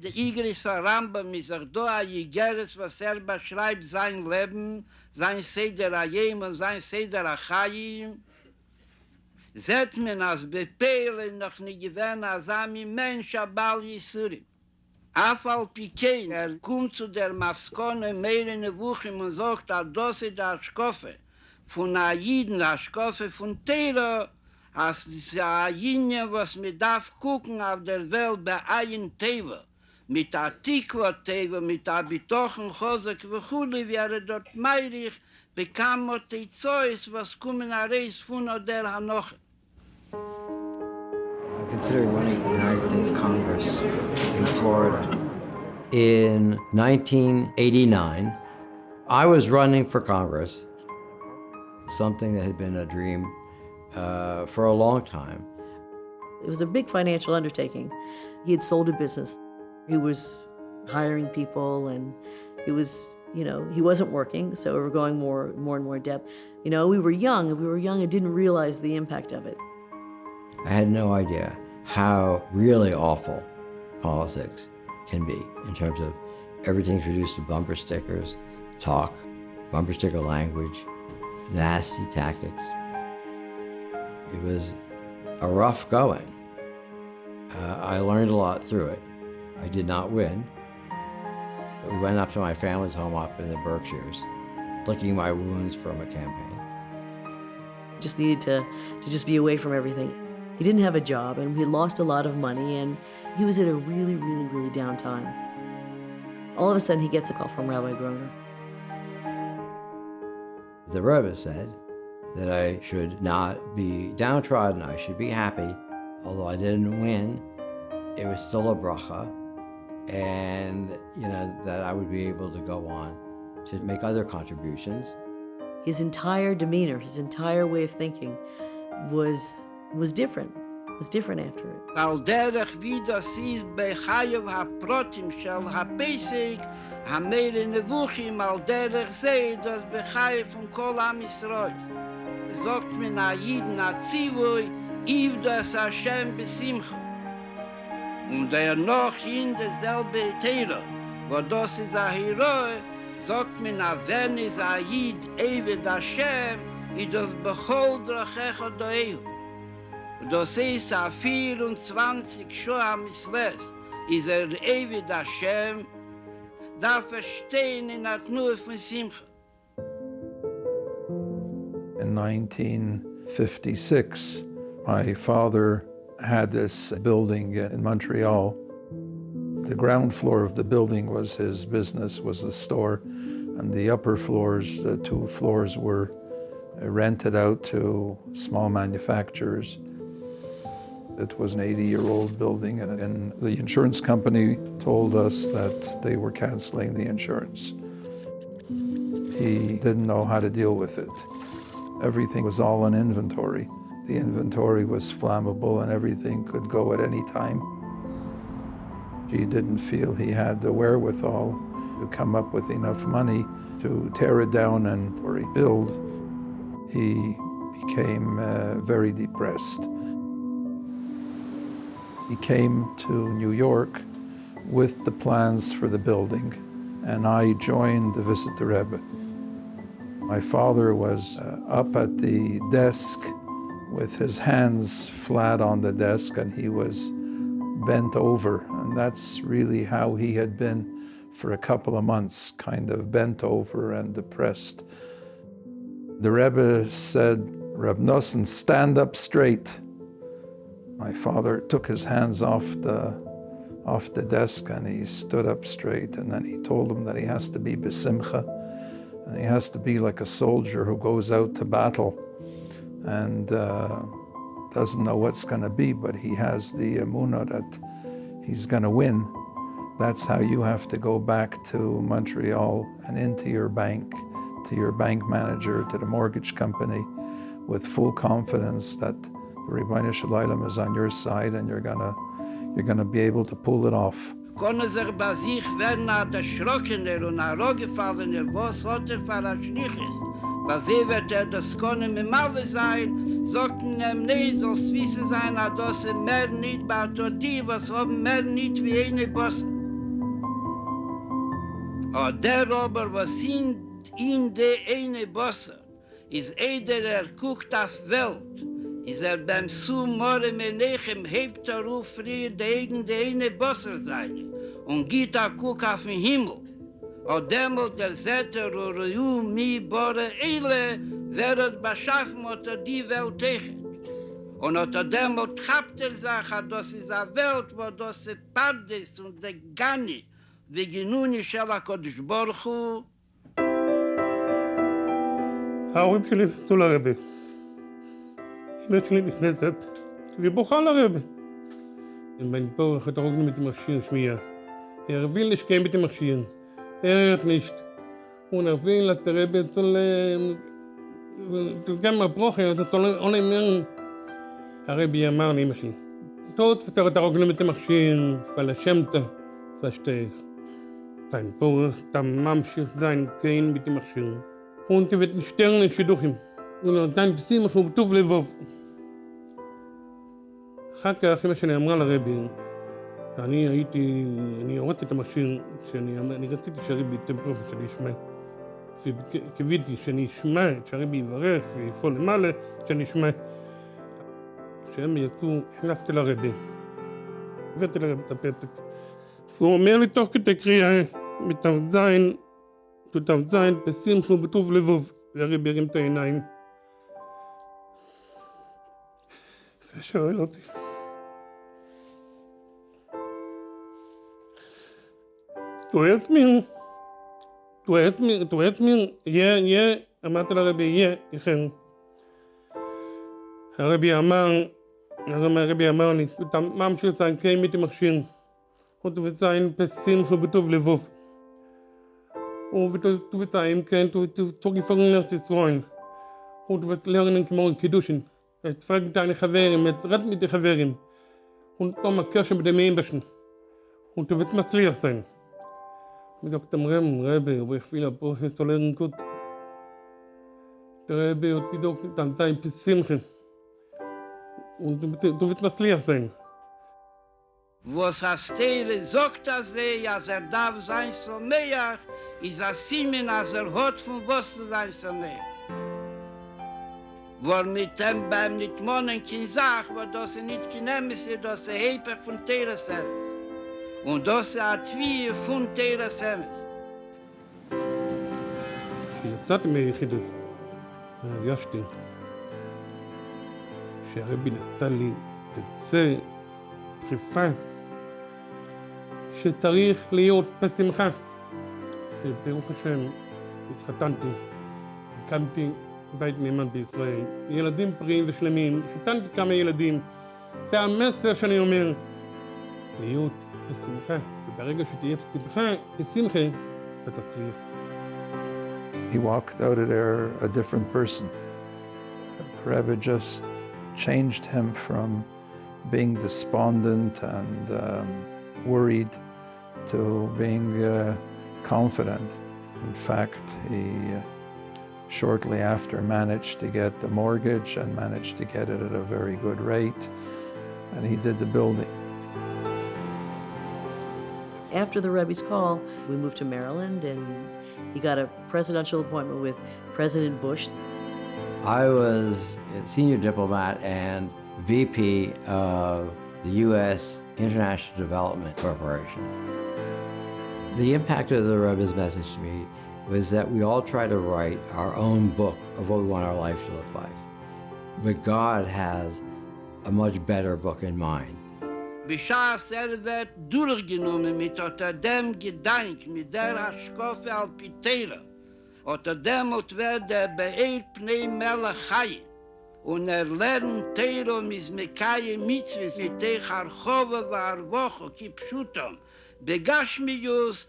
Der Igrischer Rambam ist auch da, Jigeres, was beschreibt sein Leben, sein Seder Ayem und sein Seder Achayim. Seht man als Befehle noch nicht gewähnt, als Ami Mensch, Abal Yisurim. Afal Pikein, kommt zu der Maskone mehr in der Woche und sagt, das ist der Schkoffe von Aiden, der Schkoffe von Tera, als diese Aiden, was man darf gucken auf der Welt bei Ayin Teva, mit der Tikva Teva, mit der Bitochen, Chosek und Chuli, wäre dort meirig, bekam man die Zeus, was kommen Areis von der Hanoche. Considering running the United States Congress in Florida. In 1989, I was running for Congress, something that had been a dream for a long time. It was a big financial undertaking. He had sold a business. He was hiring people, and he was, he wasn't working, so we were going more and more debt. We were young and didn't realize the impact of it. I had no idea how really awful politics can be in terms of everything's reduced to bumper stickers, talk, bumper sticker language, nasty tactics. It was a rough going. I learned a lot through it. I did not win. We went up to my family's home up in the Berkshires, licking my wounds from a campaign. Just needed to just be away from everything. He didn't have a job, and he lost a lot of money, and he was at a really, really, really down time. All of a sudden, he gets a call from Rabbi Groner. The Rebbe said that I should not be downtrodden, I should be happy. Although I didn't win, it was still a bracha, and that I would be able to go on to make other contributions. His entire demeanor, his entire way of thinking was different. It was different after it. Al derech wie das ist bei Chayev ha-Protim shel ha-Pesach, ha-Meire Nevuchim, al derech sei das bei Chayev von Kol Am Yisrael. Sagt mir na Yiden ha-Zivui, Iv das Hashem besimcha. Und noch in derselbe Teira, wo das ist a Heroi, sagt mir na wenn is a Yid Eved Hashem, I das Bechol drachecha doehu. Das ist 24 Shoah am Isles, ist Eved Hashem, darf stehen in der Tnur von Simcha. In 1956, my father had this building in Montreal. The ground floor of the building was his business, was the store, and the upper floors, the 2 floors, were rented out to small manufacturers. It was an 80-year-old building, and the insurance company told us that they were canceling the insurance. He didn't know how to deal with it. Everything was all on inventory. The inventory was flammable and everything could go at any time. He didn't feel he had the wherewithal to come up with enough money to tear it down and rebuild. He became very depressed. He came to New York with the plans for the building, and I joined the Visit the Rebbe. My father was up at the desk with his hands flat on the desk, and he was bent over, and that's really how he had been for a couple of months, kind of bent over and depressed. The Rebbe said, "Reb Nosson, stand up straight." My father took his hands off the desk and he stood up straight, and then he told him that he has to be besimcha, and he has to be like a soldier who goes out to battle and doesn't know what's going to be, but he has the emunah that he's going to win. That's how you have to go back to Montreal and into your bank, to your bank manager, to the mortgage company, with full confidence that the Rebbeinu Shalom is on your side, and you're gonna be able to pull it off. Konne sich bei sich werden erschrockener und herangefallener, was hat für ein Schliches. Was wird das konne mit Malle sein, sagten ihm nicht, soll's wissen sein, dass mehr nicht, aber die, was haben mehr nicht wie eine Bossen. Der aber, was in de eine Bosse, is eider guckt auf Welt, is beim Sumore Menechem hebt auf frie de eine Bosse seine, und geht guck auf den Himmel. Demol der Zetter Ruyu mi bore Eile wird beschaffen unter die Welt tegen. Und unter demol trabt Sache, dass ist eine Welt, wo das Pardes und der Gani, wie Genuni Shela Kodesh Baruch Hu. ההורים שלי נכנסו לרבי. אמא שלי נכנסת, ובוכה לרבי. wenn פה hat auch mit dem Maschinen schmier. Will nicht gehen mit dem Maschinen. Hört nicht. Und will, dass der Rebbe soll גם הברוכה, זה עולה מן. הרבי אמר לאמא שלי, tot vertelt er auch mit dem Maschinen, verlashemte, verstehe. Dein Bruder, der ממשיך sein gehen mit dem Maschinen. Und wird ein Stern in Shidduchim. Und dann בשים שהוא בטוב לבוב. אחר כך אמא שלי אמרה לרבי, אני הורדתי את המכשיר, אני רציתי שהרבי ייתן פרופת שאני אשמע. וקיוויתי שאני אשמע, שהרבי יברך ויפעול למעלה, שאני אשמע. כשהם יצאו, הכנסתי לרבי. הבאתי לרבי את הפתק. והוא אומר לי תוך כדי קריאה, ת"ז, בשמחו בטוב לבוב, והרבי הרים את העיניים. ושואל אותי, Du hörst mir, ja, אמרתי לרבי, כן. הרבי אמר לי, אתה ממשיך sein mit dem Maschinen. Und du wirst sein בשמחה בטוב לבוב. Und du wirst sein, du zurückgefangen nach Israel. Und du wirst lernen כמו קידושין. את fragt deine חברים, את רד mit den חברים. Und komm הקשר mit dem Ebenschen. Und du wirst מצליח sein. Mit Dr. Rebbe, wo ich viel פה zu lernen gut. Der Rebbe hat gesagt, dann sei ein bisschen Simche. Und du wirst מצליח sein. Was Hastere sagt als darf sein so mehr, ist Simen, als hat von was zu sein so mehr. Weil mit dem beim nicht monen kein Sach, weil das nicht genehm ist, das Heper von Teresem. Und das hat wie von Teresem. כשיצאתי מהיחידות, הרגשתי שהרבי נתן לי כזה דחיפה שצריך להיות בשמחה. שברוך השם התחתנתי, הקמתי בית נאמן בישראל, ילדים פריים ושלמים, חיתנתי כמה ילדים. זה המסר שאני אומר, להיות בשמחה, וברגע שתהיה בשמחה, אתה תצליח. He walked out of there a different person. The Rebbe just changed him from being despondent and worried to being confident. In fact, he shortly after managed to get the mortgage and managed to get it at a very good rate, and he did the building. After the Rebbe's call, we moved to Maryland, and he got a presidential appointment with President Bush. I was a senior diplomat and VP of the U.S. International Development Corporation. The impact of the Rebbe's message to me was that we all try to write our own book of what we want our life to look like. But God has a much better book in mind. Bisher wird durchgenommen mit dem Gedanke, mit der Haschkofe Alpitera. Unter dem wird beeilt Pnei Melachai. Und lernt Teiro mit Mekaye Mitzvahs, mit Techarchove, Varvocho, Kipschutom, Begashmius.